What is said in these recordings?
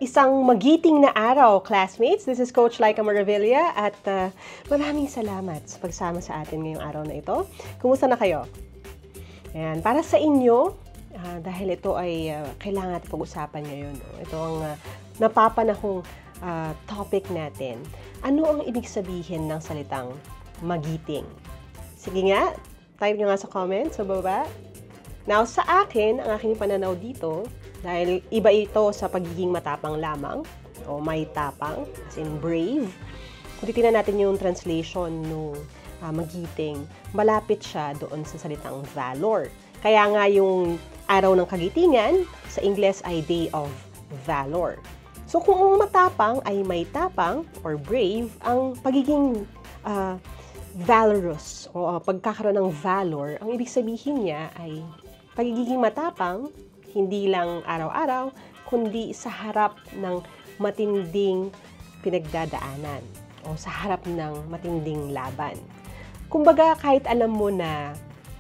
Isang magiting na araw, classmates. This is Coach Laika Maravilla at maraming salamat sa pagsama sa atin ngayong araw na ito. Kumusta na kayo? Ayan, para sa inyo, dahil ito ay kailangan natin pag-usapan ngayon. No? Ito ang napapanahong topic natin. Ano ang ibig sabihin ng salitang magiting? Sige nga, type nyo nga sa comments sa baba. Now, sa akin, ang aking pananaw dito, dahil iba ito sa pagiging matapang lamang, o may tapang, as in brave. Kung titignan natin yung translation ng magiting, malapit siya doon sa salitang valor. Kaya nga yung araw ng kagitingan, sa Ingles ay Day of Valor. So kung ang matapang ay may tapang or brave, ang pagiging valorous o pagkakaroon ng valor, ang ibig sabihin niya ay pagiging matapang, hindi lang araw-araw, kundi sa harap ng matinding pinagdadaanan o sa harap ng matinding laban. Kumbaga, kahit alam mo na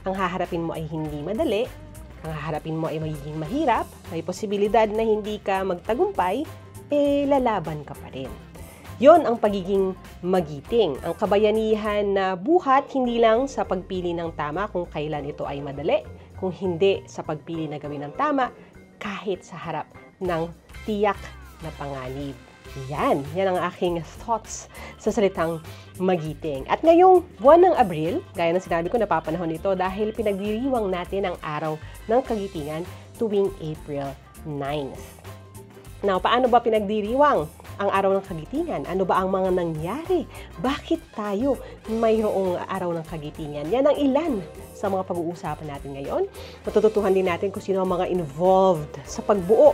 ang haharapin mo ay hindi madali, ang haharapin mo ay magiging mahirap, may posibilidad na hindi ka magtagumpay, lalaban ka pa rin. Yon ang pagiging magiting, ang kabayanihan na buhat hindi lang sa pagpili ng tama kung kailan ito ay madali, kung hindi sa pagpili na gawin ng tama, kahit sa harap ng tiyak na panganib. Yan ang aking thoughts sa salitang magiting. At ngayong buwan ng Abril, gaya ng sinabi ko, napapanahon ito dahil pinagdiriwang natin ang araw ng kagitingan tuwing April 9th. Now, paano ba pinagdiriwang ang araw ng kagitingan? Ano ba ang mga nangyari? Bakit tayo mayroong araw ng kagitingan? Yan ang ilan sa mga pag-uusapan natin ngayon. Matututuhan din natin kung sino ang mga involved sa pagbuo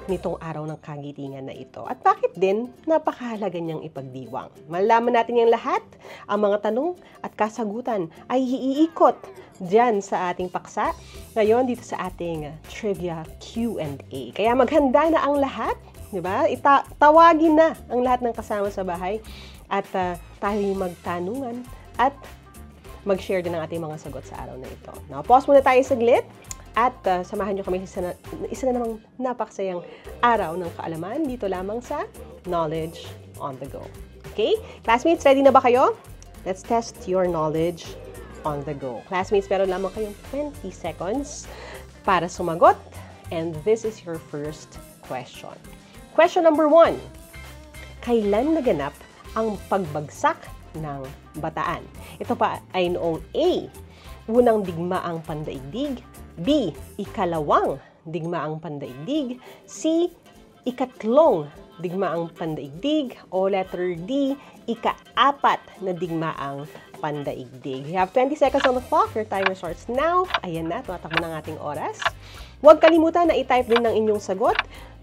nitong araw ng kagitingan na ito. At bakit din napakahalaga niyang ipagdiwang? Malalaman natin yung lahat, ang mga tanong at kasagutan ay iikot dyan sa ating paksa. Ngayon, dito sa ating Trivia Q&A. Kaya maghanda na ang lahat, di ba? Tawagin na ang lahat ng kasama sa bahay at tayo magtanungan at mag-share din ng ating mga sagot sa araw na ito. Now, pause muna tayo saglit at samahan nyo kami sa isa na namang napakasayang araw ng kaalaman dito lamang sa Knowledge on the Go. Okay? Classmates, ready na ba kayo? Let's test your knowledge on the go. Classmates, meron lamang kayong 20 seconds para sumagot. And this is your first question. Question number 1. Kailan naganap ang pagbagsak ng Bataan? Ito pa ay noong A, unang digmaang pandaigdig, B, ikalawang digmaang pandaigdig, C, ikatlong digmaang pandaigdig, o letter D, ikaapat na digmaang pandaigdig. You have 20 seconds on the clock. Your timer starts now. Ayan na, tumatakbo ng ating oras. Huwag kalimutan na i-type din ng inyong sagot.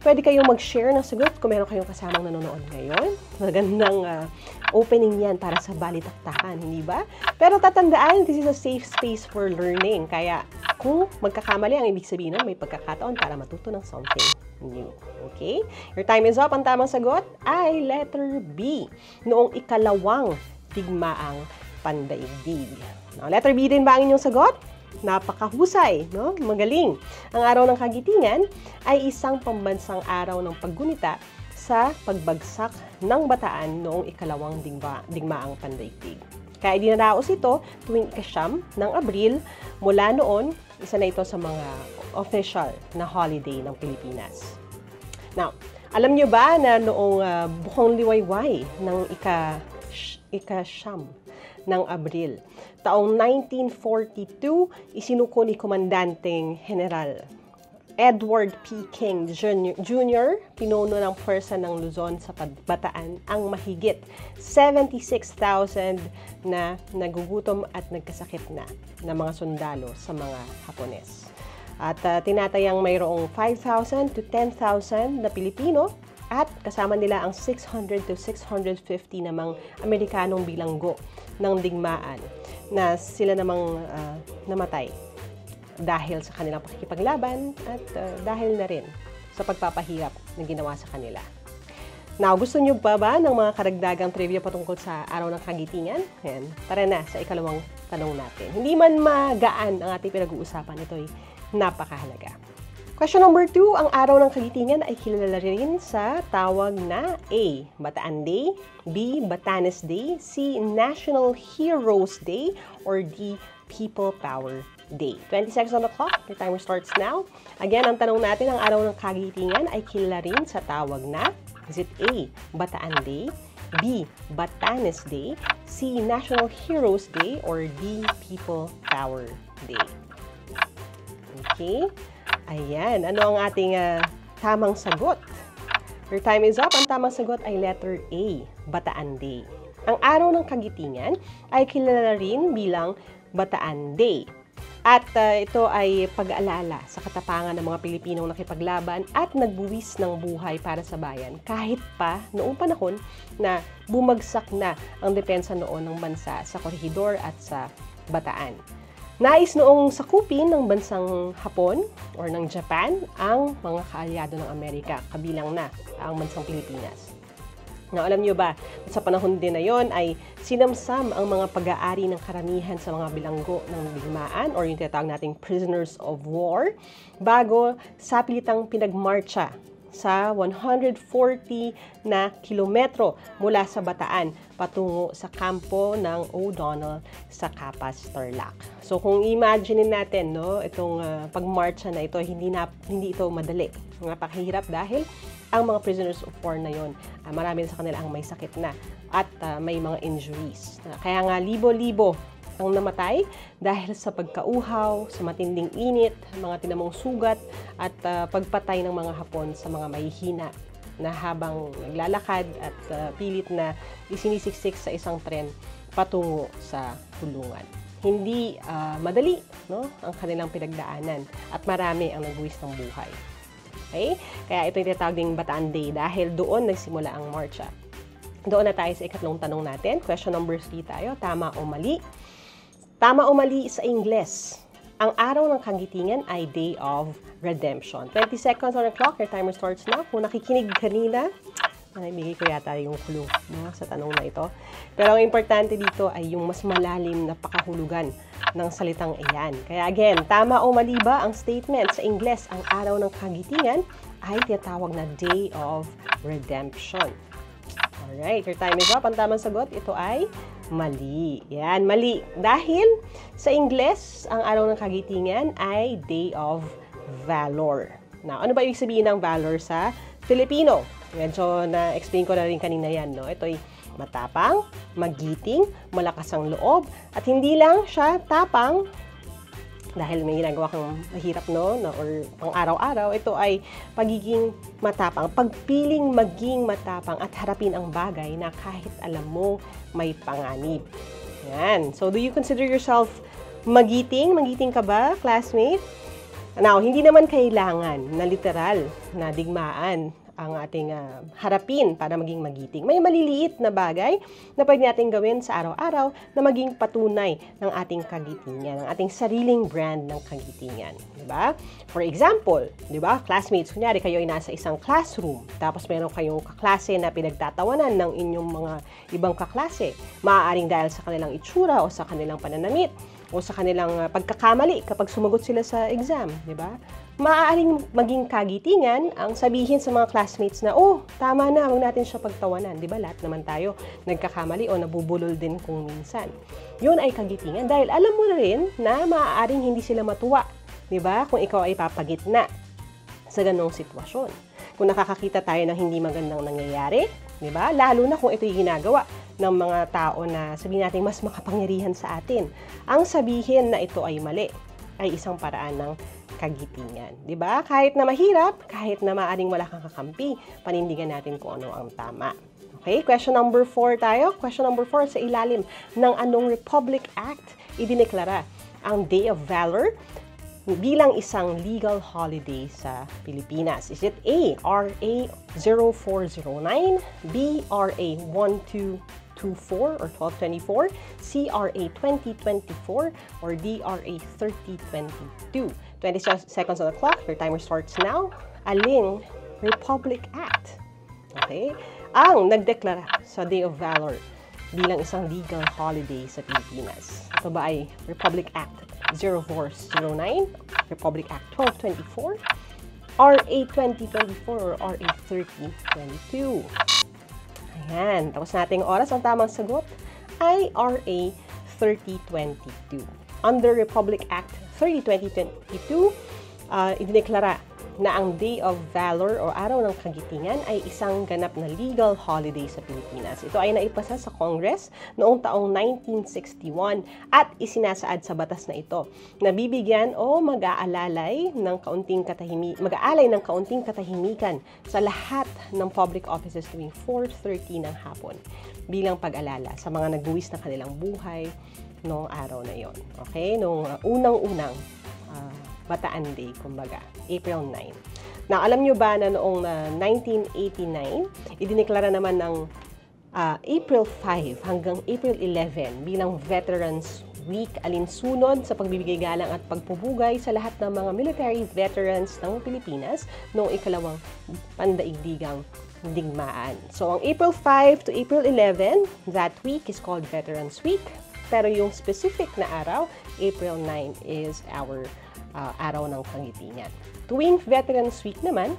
Pwede kayong mag-share ng sagot kung meron kayong kasamang nanonood ngayon. Magandang opening yan para sa balitaktakan, hindi ba? Pero tatandaan, this is a safe space for learning. Kaya kung magkakamali, ang ibig sabihin nun, may pagkakataon para matuto ng something new. Okay? Your time is up. Ang tamang sagot ay letter B, noong ikalawang digmaang pandaigdig. Now, letter B din ba ang inyong sagot? Napakahusay, no? Magaling. Ang araw ng kagitingan ay isang pambansang araw ng paggunita sa pagbagsak ng Bataan noong ikalawang digmaang pandaigdig. Kaya dinaraos ito tuwing ika-9 ng Abril. Mula noon, isa na ito sa mga official na holiday ng Pilipinas. Now, alam niyo ba na noong bukong liwayway ng ika-9 ng Abril, taong 1942, isinuko ni Komandanteng General Edward P. King Jr., pinuno ng pwersa ng Luzon sa Bataan, ang mahigit 76,000 na nagugutom at nagkasakit na mga sundalo sa mga Hapones. At tinatayang mayroong 5,000 to 10,000 na Pilipino at kasama nila ang 600 to 650 namang Amerikanong bilanggo ng digmaan na sila namang namatay dahil sa kanilang pakikipaglaban at dahil na rin sa pagpapahirap na ginawa sa kanila. Now, gusto nyo ba ng mga karagdagang trivia patungkol sa araw ng kagitingan? Ayan, tara na sa ikalawang tanong natin. Hindi man magaan ang ating pinag-uusapan, ito'y napakahalaga. Question number 2, ang araw ng kagitingan ay kilala rin sa tawag na A. Bataan Day, B. Batanes Day, C. National Heroes Day, or D. People Power Day. 20 seconds on the clock. Your timer starts now. Again, ang tanong natin, ang araw ng kagitingan ay kilala rin sa tawag na, is it A. Bataan Day, B. Batanes Day, C. National Heroes Day, or D. People Power Day. Okay. Ayan, ano ang ating tamang sagot? Your time is up. Ang tamang sagot ay letter A, Bataan Day. Ang araw ng kagitingan ay kilala rin bilang Bataan Day. At ito ay pag-aalala sa katapangan ng mga Pilipinong nakipaglaban at nagbuwis ng buhay para sa bayan kahit pa noong panahon na bumagsak na ang depensa noon ng bansa sa Corregidor at sa Bataan. Nais noong sakupin ng bansang Hapon or ng Japan ang mga kaalyado ng Amerika, kabilang na ang bansang Pilipinas. Now, alam nyo ba, sa panahon din na yon ay sinamsam ang mga pag-aari ng karamihan sa mga bilanggo ng digmaan or yung tinatawag nating prisoners of war bago sa pilitang pinagmarcha sa 140 na kilometro mula sa Bataan patungo sa kampo ng O'Donnell sa Capas, Tarlac. So kung imagine natin, no, itong pagmarcha na ito, hindi ito madali. Napakahirap dahil ang mga prisoners of war na yon, marami sa kanila ang may sakit na at may mga injuries. Kaya nga libo-libo ang namatay dahil sa pagkauhaw, sa matinding init, mga tinamong sugat at pagpatay ng mga Hapon sa mga mahihina na habang naglalakad at pilit na isinisiksik sa isang tren patungo sa kulungan. Hindi madali, no, ang kanilang pinagdaanan at marami ang nagbuwis ng buhay. Okay? Kaya ito yung tinatawag ding Bataan Day dahil doon nagsimula ang marcha. Doon na tayo sa ikatlong tanong natin. Question number 3 tayo. Tama o mali? Tama o mali sa Ingles? Ang araw ng kagitingan ay Day of Redemption. 20 seconds on the clock. Your timer starts now. Kung nakikinig kanina, ibigay ko yata yung clue, no, sa tanong na ito. Pero ang importante dito ay yung mas malalim na pakahulugan ng salitang iyan. Kaya again, tama o mali ba ang statement sa Ingles? Ang araw ng kagitingan ay tinatawag na Day of Redemption. Alright, your time is up. Ang tamang sagot, ito ay mali. Yan, mali. Dahil sa Ingles, ang araw ng kagitingan ay Day of Valor. Now, ano ba ibig sabihin ng valor sa Filipino? Medyo na-explain ko na rin kanina yan, no? Ito ay matapang, magiting, malakas ang loob, at hindi lang siya tapang dahil may ginagawa kang mahirap, no, or pang araw-araw. Ito ay pagiging matapang, pagpiling maging matapang at harapin ang bagay na kahit alam mo may panganib. Yan. So, do you consider yourself magiting? Magiting ka ba, classmate? Now, hindi naman kailangan na literal na digmaan ang ating harapin para maging magiting. May maliliit na bagay na pwede natin gawin sa araw-araw na maging patunay ng ating kagitingan, ng ating sariling brand ng kagitingan. Diba? For example, diba, classmates, kunyari kayo ay nasa isang classroom, tapos meron kayong kaklase na pinagtatawanan ng inyong mga ibang kaklase. Maaaring dahil sa kanilang itsura o sa kanilang pananamit o sa kanilang pagkakamali kapag sumagot sila sa exam, diba? Maaaring maging kagitingan ang sabihin sa mga classmates na, oh, tama na, huwag natin siya pagtawanan. Diba? Lahat naman tayo nagkakamali o nabubulol din kung minsan. Yun ay kagitingan dahil alam mo na rin na maaaring hindi sila matuwa. Diba? Kung ikaw ay papagitna sa ganong sitwasyon. Kung nakakakita tayo ng hindi magandang nangyayari, diba? Lalo na kung ito'y ginagawa ng mga tao na sabihin natin mas makapangyarihan sa atin. Ang sabihin na ito ay mali ay isang paraan ng kagitingan. Diba? Kahit na mahirap, kahit na maaring wala kang kakampi, panindigan natin kung ano ang tama. Okay? Question number 4 tayo. Question number 4, sa ilalim ng anong Republic Act idineklara ang Day of Valor bilang isang legal holiday sa Pilipinas? Is it A, RA 0409, B, RA 1224 or 1224, C, RA 2024, or D, RA 3022? 20 seconds on the clock. Your timer starts now. Aling Republic Act, okay, ang nagdeklara sa Day of Valor bilang isang legal holiday sa Pilipinas? Ito ba ay Republic Act 0409, Republic Act 1224, RA 2024 or RA 3022. Ayan, tapos nating oras. Ang tamang sagot ay RA 3022. Under Republic Act 30-2022, idineklara na ang Day of Valor o Araw ng Kagitingan ay isang ganap na legal holiday sa Pilipinas. Ito ay naipasa sa Congress noong taong 1961 at isinasaad sa batas na ito na bibigyan o mag-aalay ng kaunting katahimikan sa lahat ng public offices tuwing 4:30 ng hapon bilang pag-alala sa mga nagbuwis na kanilang buhay noong araw na yon. Okay? Noong unang-unang Bataan Day, kumbaga, April 9. Now, alam nyo ba na noong 1989, idineklara naman ng April 5 hanggang April 11 bilang Veterans Week, alinsunod sa pagbibigay galang at pagpupugay sa lahat ng mga military veterans ng Pilipinas noong ikalawang pandaigdigang digmaan. So, ang April 5 to April 11, that week is called Veterans Week. Pero yung specific na araw, April 9 is our araw ng Kagitingan. Tuwing Veterans Week naman,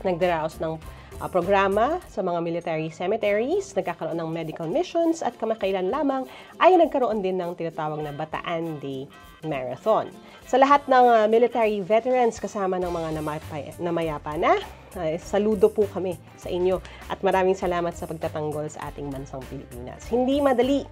nagdaraos ng programa sa mga military cemeteries, nagkakaroon ng medical missions at kamakailan lamang ay nagkaroon din ng tinatawag na Bataan Day Marathon. Sa lahat ng military veterans kasama ng mga namayapa na, saludo po kami sa inyo at maraming salamat sa pagtatanggol sa ating bansang Pilipinas. Hindi madali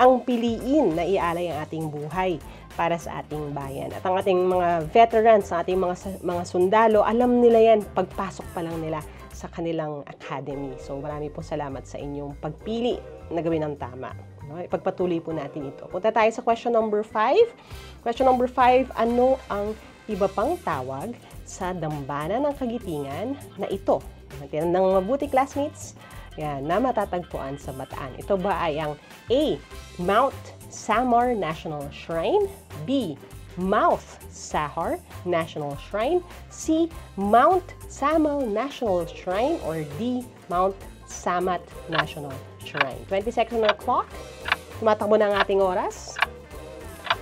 ang piliin na ialay ang ating buhay para sa ating bayan. At ang ating mga veterans, ang ating mga sundalo, alam nila yan pagpasok pa lang nila sa kanilang academy. So marami po salamat sa inyong pagpili na gawin ang tama. No? Ipagpatuloy po natin ito. Punta tayo sa question number 5. Question number 5, ano ang iba pang tawag sa dambana ng Kagitingan na ito? Natin ng mabuti classmates, yan, na matatagpuan sa Bataan. Ito ba ay ang A, Mount Samar National Shrine, B, Mount Sahar National Shrine, C, Mount Samal National Shrine, or D, Mount Samat National Shrine? 20 seconds on the clock. Tumatakbo na ang ating oras.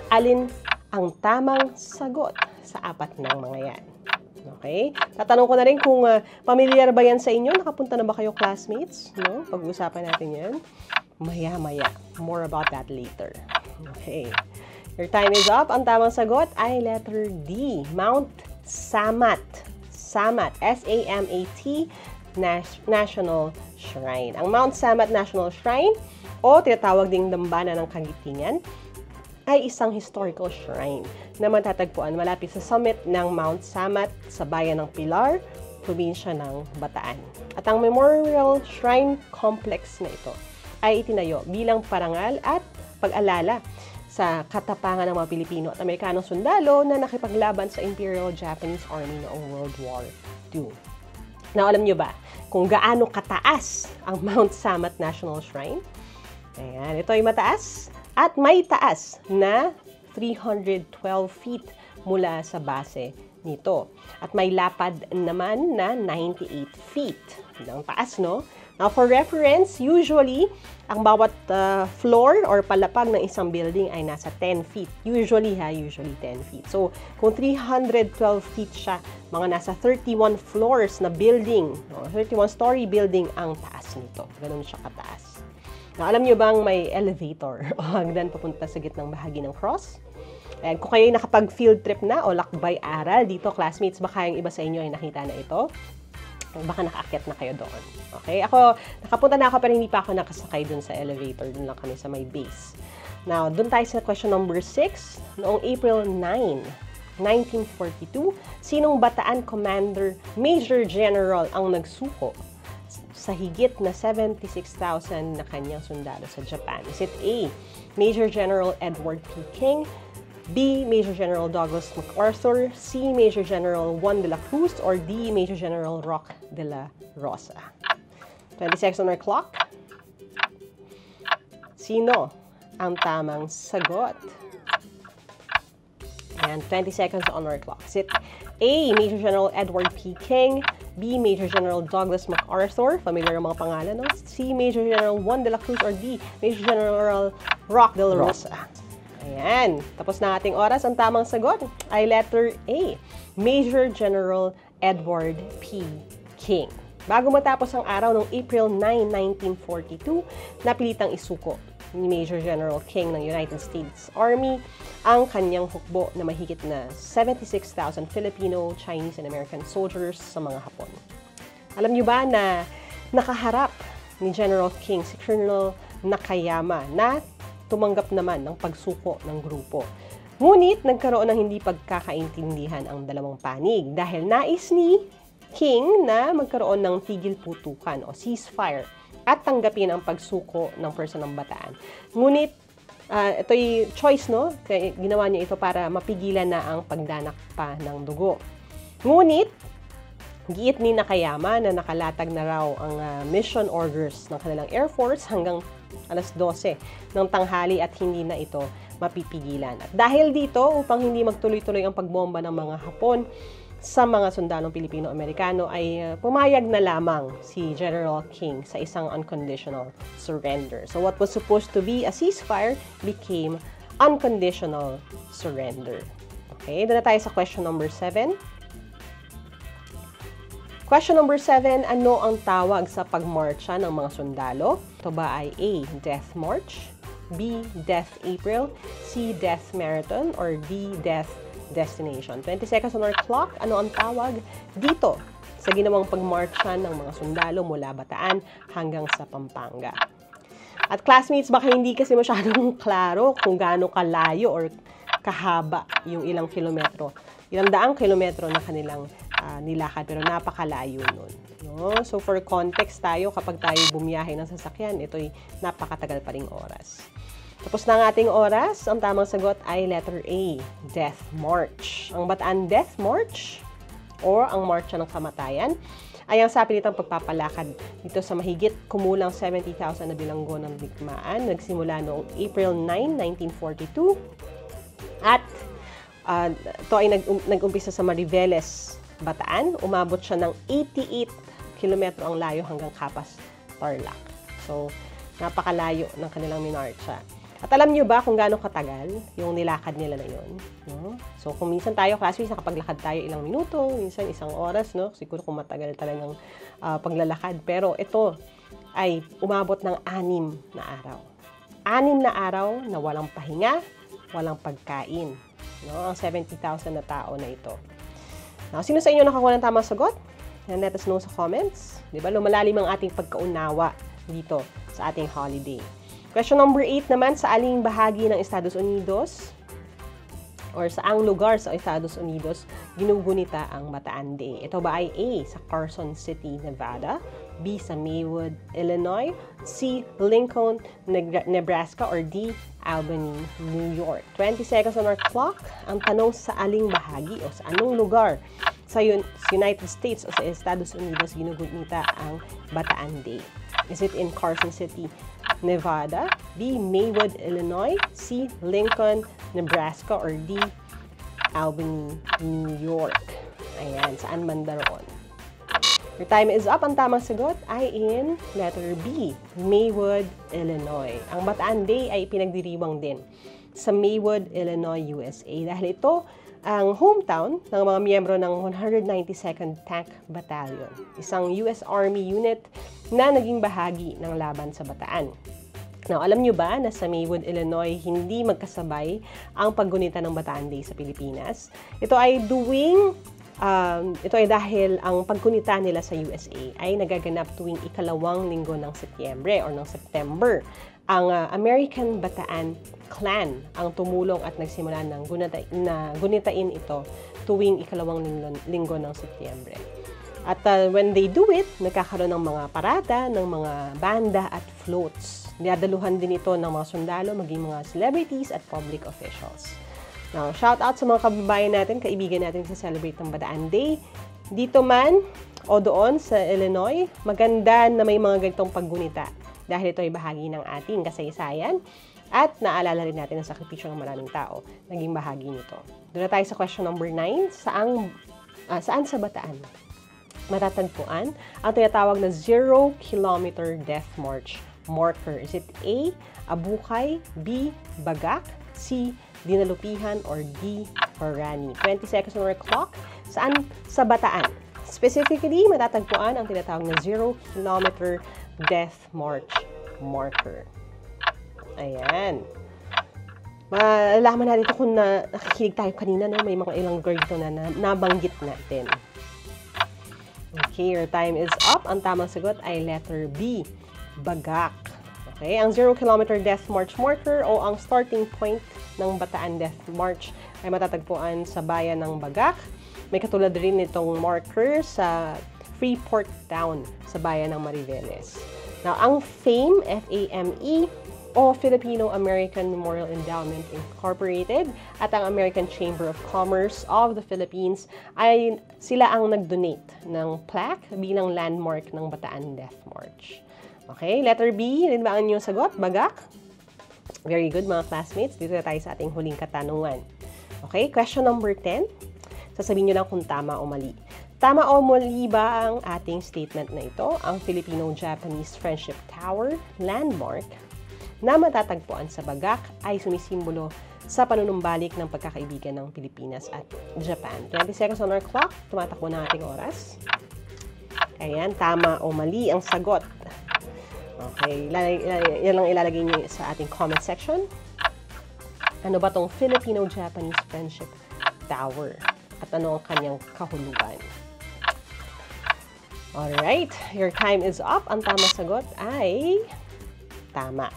Alin ang tamang sagot sa apat ng mga yan? Okay? Tatanong ko na rin kung pamilyar ba yan sa inyo? Nakapunta na ba kayo, classmates? No? Pag-usapan natin yan. Maya-maya. More about that later. Okay. Your time is up. Ang tamang sagot ay letter D. Mount Samat. Samat. S-A-M-A-T National Shrine. Ang Mount Samat National Shrine o tinatawag ding dambana ng Kagitingan ay isang historical shrine na matatagpuan malapit sa summit ng Mount Samat sa bayan ng Pilar, probinsya ng Bataan. At ang Memorial Shrine Complex na ito ay itinayo bilang parangal at pag-alala sa katapangan ng mga Pilipino at Amerikanong sundalo na nakipaglaban sa Imperial Japanese Army noong World War II. Now, alam nyo ba kung gaano kataas ang Mount Samat National Shrine? Ayan, ito ay mataas at may taas na 312 feet mula sa base nito. At may lapad naman na 98 feet. Ang taas, no? Now, for reference, usually, ang bawat floor or palapag ng isang building ay nasa 10 feet. Usually 10 feet. So, kung 312 feet siya, mga nasa 31 floors na building, 31-story building ang taas nito. Ganun siya kataas. Now, alam nyo bang may elevator o hagdan papunta sa gitnang bahagi ng cross? Ayan, kung kayo nakapag-field trip na o lakbay-aral dito, classmates, baka yung iba sa inyo ay nakita na ito. Baka nakaakyat na kayo doon. Okay? Ako, nakapunta na ako pero hindi pa ako nakasakay dun sa elevator. Dun lang kami sa may base. Now, dun tayo sa question number 6. Noong April 9, 1942, sinong Bataan Commander Major General ang nagsuko sa higit na 76,000 na kanyang sundalo sa Japan? Is it A, Major General Edward P. King, B, Major General Douglas MacArthur, C, Major General Juan de la Cruz, or D, Major General Roque de la Rosa? 20 seconds on our clock. Sino ang tamang sagot? And 20 seconds on our clock. Is it A, Major General Edward P. King, B, Major General Douglas MacArthur, familiar ang mga pangalan, no? C, Major General Juan de la Cruz, or D, Major General Roque de la Rosa? Ayan, tapos na ating oras. Ang tamang sagot ay letter A, Major General Edward P. King. Bago matapos ang araw ng April 9, 1942, napilitang isuko ni Major General King ng United States Army ang kanyang hukbo na mahigit na 76,000 Filipino, Chinese, and American soldiers sa mga Hapon. Alam niyo ba na nakaharap ni General King si Colonel Nakayama na tumanggap naman ng pagsuko ng grupo. Ngunit nagkaroon ng hindi pagkakaintindihan ang dalawang panig dahil nais ni King na magkaroon ng tigil putukan o ceasefire at tanggapin ang pagsuko ng person ng Bataan. Ngunit ito'y choice, no? Kaya ginawa niya ito para mapigilan na ang pagdanak pa ng dugo. Ngunit giit ni Nakayama na nakalatag na raw ang mission orders ng kanilang Air Force hanggang alas 12 ng tanghali at hindi na ito mapipigilan. At dahil dito, upang hindi magtuloy-tuloy ang pagbomba ng mga Hapon sa mga sundalong Pilipino-Amerikano, ay pumayag na lamang si General King sa isang unconditional surrender. So what was supposed to be a ceasefire became unconditional surrender. Okay, doon na tayo sa question number 7. Question number 7, ano ang tawag sa pagmarcha ng mga sundalo? Ito ba ay A, Death March, B, Death April, C, Death Marathon, or D, Death Destination? 20 seconds on our clock. Ano ang tawag dito sa ginawang pagmarcha ng mga sundalo mula Bataan hanggang sa Pampanga? At classmates, baka hindi kasi masyadong klaro kung gaano kalayo or kahaba yung ilang kilometro. Ilang daang kilometro na kanilang nilakad, pero napakalayo nun. No? So for context tayo, kapag tayo bumiyahe ng sasakyan, ito'y napakatagal pa ring oras. Tapos na ang ating oras, ang tamang sagot ay letter A, Death March. Ang Bataan Death March or ang Marcha ng Kamatayan ay ang sapilitang pagpapalakad dito sa mahigit kumulang 70,000 na bilanggo ng bikmaan. Nagsimula noong April 9, 1942 at ito ay nag-umpisa sa Mariveles, Bataan. Umabot siya ng 88 kilometro ang layo hanggang Capas, Tarlac. So, napakalayo ng kanilang minarcha. At alam nyo ba kung gaano katagal yung nilakad nila na yun? No? So, kung minsan tayo, classmates, nakapaglakad tayo ilang minuto, minsan isang oras, no? Siguro kung matagal talagang paglalakad. Pero ito ay umabot ng 6 na araw. 6 na araw na walang pahinga, walang pagkain. No? Ang 70,000 na tao na ito. Now, sino sa inyo nakakuha ng tamang sagot? Let us know sa comments. Diba? Lumalalim ang ating pagkaunawa dito sa ating holiday. Question number 8 naman, sa aling bahagi ng Estados Unidos or saang lugar sa Estados Unidos ginugunita ang Bataan Day? Ito ba ay A, sa Carson City, Nevada, B, sa Maywood, Illinois, C, Lincoln, Nebraska, or D, Albany, New York? 20 seconds on our clock. Ang tanong, sa aling bahagi o sa anong lugar sa United States o sa Estados Unidos ginugunita ang Bataan Day? Is it in Carson City, Nevada, B, Maywood, Illinois, C, Lincoln, Nebraska, or D, Albany, New York? Ayan, saan banda roon? Your time is up. Ang tamang sagot ay in letter B, Maywood, Illinois. Ang Bataan Day ay pinagdiriwang din sa Maywood, Illinois, USA dahil ito ang hometown ng mga miyembro ng 192nd Tank Battalion, isang US Army unit na naging bahagi ng laban sa Bataan. Now, alam nyo ba na sa Maywood, Illinois, hindi magkasabay ang paggunita ng Bataan Day sa Pilipinas? Ito ay dahil ang paggunita nila sa USA ay nagaganap tuwing ikalawang linggo ng Setyembre or ng September. Ang American Bataan Clan ang tumulong at nagsimula ng gunitain ito tuwing ikalawang linggo ng Setyembre. At when they do it, nagkakaroon ng mga parada, ng mga banda at floats. Dinadaluhan din ito ng mga sundalo, maging mga celebrities at public officials. Now, shout out sa mga kababayan natin, kaibigan natin sa celebrate ng Bataan Day. Dito man o doon sa Illinois, maganda na may mga ganitong paggunita dahil ito ay bahagi ng ating kasaysayan at naalala rin natin ang sakripisyo ng maraming tao naging bahagi nito. Doon na tayo sa question number 9. Saan sa Bataan matatagpuan ang tinatawag na 0-kilometer death march marker? Is it A, Abukay, B, Bagak, C, Dinalupihan, or D, Parani? 20 seconds on our clock. Saan sa Bataan Specifically, matatagpuan ang tinatawag na 0-kilometer death march marker. Ayan. Malalaman natin ito kung nakikinig tayo kanina, no? May mga ilang word ito na nabanggit natin. Okay, your time is up. Ang tamang sagot ay letter B, Bagak. Okay, ang 0-kilometer death march marker o ang starting point ng Bataan Death March ay matatagpuan sa bayan ng Bagak. May katulad rin itong marker sa Freeport Town sa bayan ng Mariveles. Now, ang FAME, F-A-M-E, o Filipino-American Memorial Endowment Incorporated at ang American Chamber of Commerce of the Philippines ay sila ang nag-donate ng plaque bilang landmark ng Bataan Death March. Okay, letter B, rin ba ang inyong sagot? Bagak? Very good mga classmates. Dito na tayo sa ating huling katanungan. Okay, question number 10. Sasabihin nyo lang kung tama o mali. Tama o mali ba ang ating statement na ito? Ang Filipino-Japanese Friendship Tower landmark na matatagpuan sa Bagak ay sumisimbolo sa panunumbalik ng pagkakaibigan ng Pilipinas at Japan. 20 seconds on our clock. Tumatakbo na ating oras. Ayan, tama o mali ang sagot. Okay, yan lang ilalagay niyo sa ating comment section. Ano ba tong Filipino-Japanese Friendship Tower? At ano ang kanyang kahulugan? Alright, your time is up. Ang tamang sagot ay tama.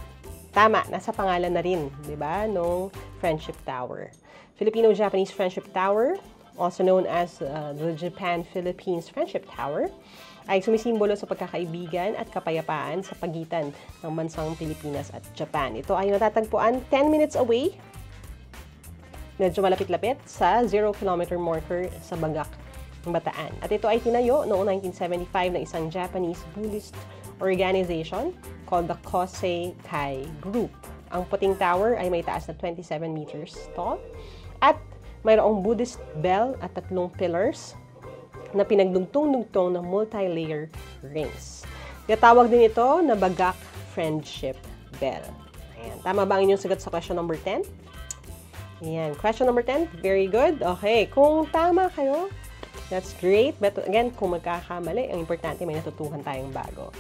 Tama, nasa pangalan na rin, di ba, nung Friendship Tower. Filipino-Japanese Friendship Tower, also known as the Japan-Philippines Friendship Tower, ay sumisimbolo sa pagkakaibigan at kapayapaan sa pagitan ng bansang Pilipinas at Japan. Ito ay natatagpuan 10 minutes away, medyo malapit-lapit, sa 0-kilometer marker sa Bagak, Bataan. At ito ay tinayo noong 1975 ng isang Japanese Buddhist organization called the Kosei Kai Group. Ang puting tower ay may taas na 27 meters tall at mayroong Buddhist bell at 3 pillars na pinagdugtong-dugtong ng multi-layer rings. Tinatawag din ito na Bagak Friendship Bell. Ayan. Tama ba ang inyong sagot sa question number 10? Ayan. Question number 10. Very good. Okay. Kung tama kayo, that's great. But again, kung magkakamali, ang importante may natutuhan tayong bago.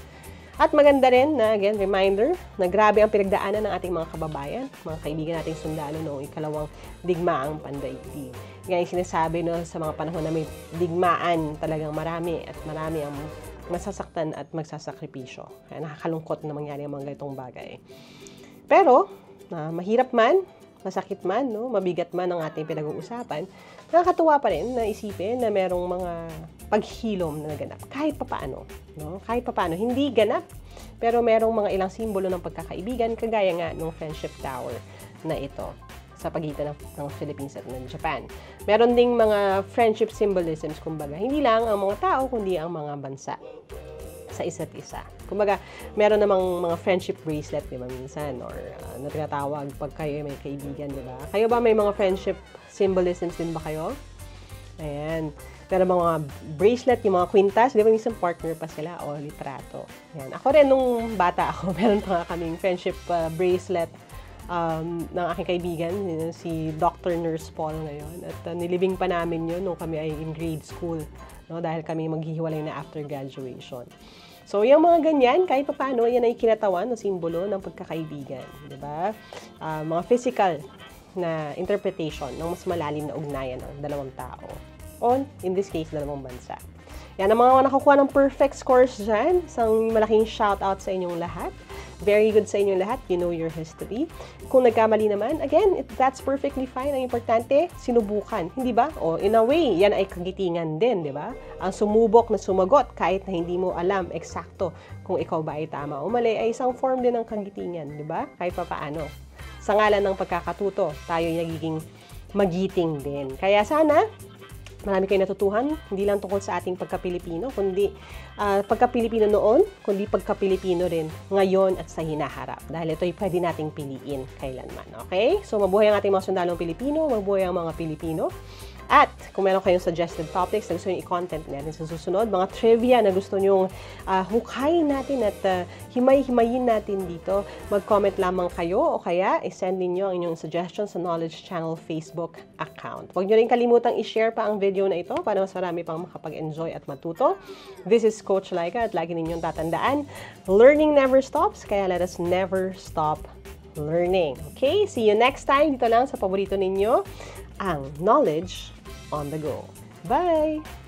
At maganda rin na, again, reminder na grabe ang pinagdaanan ng ating mga kababayan, mga kaibigan nating sundalo noong ikalawang digmaang pandaigdig. Kaya yung sinasabi no, sa mga panahon na may digmaan, talagang marami at marami ang masasaktan at magsasakripisyo. Kaya nakakalungkot na mangyari ang mga ganitong bagay. Pero, mahirap man, masakit man, no, mabigat man ang ating pinag-uusapan, nakakatuwa pa rin na isipin na merong mga paghilom na naganap. Kahit papaano. No? Kahit papaano. Hindi ganap, pero merong mga ilang simbolo ng pagkakaibigan, kagaya nga ng Friendship Tower na ito sa pagitan ng Philippines at ng Japan. Meron ding mga friendship symbolisms, kumbaga. Hindi lang ang mga tao, kundi ang mga bansa sa isa't isa. Kumbaga, meron namang mga friendship bracelet, di ba, minsan, or na tinatawag pag kayo may kaibigan, di ba? Kayo ba may mga friendship symbolisms din ba kayo? Ayan. Pero mga bracelet, yung mga kwintas, di ba, minsan partner pa sila o litrato. Ayan. Ako rin, nung bata ako, meron pa nga kaming friendship bracelet ng aking kaibigan, si Dr. Nurse Paul ngayon. At nilibing pa namin yun nung kami ay in grade school, no? Dahil kami maghihiwalay na after graduation. So, yung mga ganyan, kahit pa paano, yan ay kinatawan o simbolo ng pagkakaibigan. Diba? Mga physical na interpretation ng mas malalim na ugnayan ng dalawang tao. O, in this case, dalawang bansa. Yan ang mga nakakuha ng perfect scores dyan. Isang malaking shout-out sa inyong lahat. Very good sa inyong lahat. You know your history. Kung nagkamali naman, again, that's perfectly fine. Ang importante, sinubukan. Hindi ba? O, in a way, yan ay kagitingan din, di ba? Ang sumubok na sumagot kahit na hindi mo alam eksakto kung ikaw ba ay tama o mali, ay isang form din ng kagitingan, di ba? Kahit pa paano. Sa ngalan ng pagkakatuto, tayo ay nagiging magiting din. Kaya sana, marami kayong natutuhan, hindi lang tungkol sa ating pagka-Pilipino, kundi pagka-Pilipino noon, kundi pagka-Pilipino rin ngayon at sa hinaharap. Dahil ito ay pwede nating piliin kailanman. Okay? So, mabuhay ang ating mga sundalong Pilipino, mabuhay ang mga Pilipino. At kung meron kayong suggested topics na gusto nyo i-content natin sa susunod, mga trivia na gusto nyo hukayin natin at himay-himayin natin dito, mag-comment lamang kayo o kaya i-send ninyo ang inyong suggestions sa Knowledge Channel Facebook account. Huwag nyo rin kalimutang i-share pa ang video na ito para mas marami pang makapag-enjoy at matuto. This is Coach Laika at lagi ninyong tatandaan, learning never stops, kaya let us never stop learning. Okay? See you next time dito lang sa paborito ninyo, ang Knowledge on the Go. Bye!